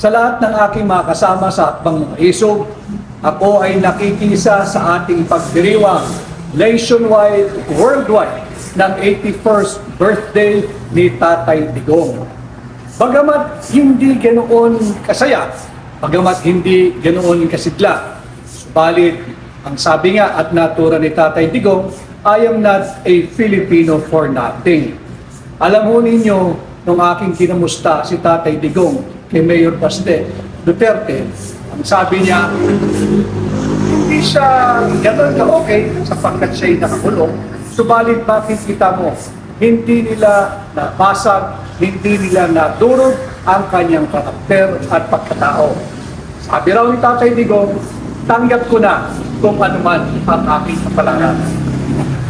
Sa lahat ng aking mga kasama sa Hakbang Mga Isog, ako ay nakikisa sa ating pagdiriwang nationwide, worldwide ng 81st birthday ni Tatay Digong. Bagamat hindi ganoon kasaya, bagamat hindi ganoon kasigla, subalit ang sabi nga at natura ni Tatay Digong, I am not a Filipino for nothing. Alam ho ninyo, nung aking kinamusta si Tatay Digong kay Mayor Baste Duterte, ang sabi niya, hindi siya gano'n ka okay sapagkat siya'y nakakulong. Subalit makikita mo, hindi nila nabasag, hindi nila nadurog ang kanyang karakter at pagkatao. Sabi raw ni Tatay Digong, tanggap ko na kung ano man ang aking kapalaran.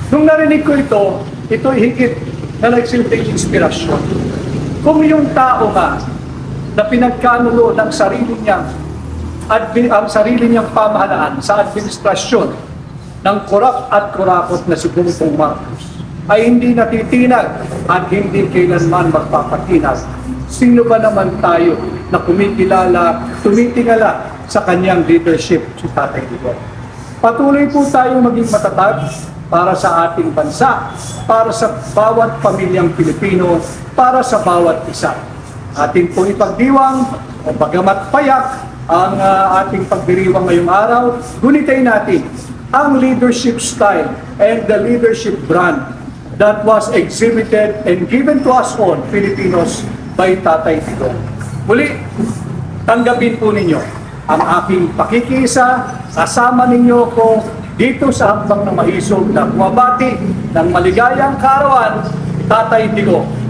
Nung narinig ko ito higit na nagsilbing inspirasyon. Kung yung tao nga na pinagkanulo ng sarili niyang ang sarili niyang pamahalaan sa administrasyon ng korap at kurakot na si Bongbong Marcos ay hindi natitinag at hindi kailanman magpapatinag. Sino ba naman tayo na tumitingala sa kanyang leadership si Tatay Digong? Patuloy po tayong maging matatag para sa ating bansa, para sa bawat pamilyang Pilipino, para sa bawat isa. Ating pong ipagdiwang o bagamat payak ang ating pagdiriwang ngayong araw, gunitain natin ang leadership style and the leadership brand that was exhibited and given to us all Filipinos by Tatay Digong. Muli, tanggapin po ninyo ang aking pakikisa, kasama ninyo ko dito sa Hakbang ng Maisog na bumabati ng maligayang kaarawan, Tatay Digong.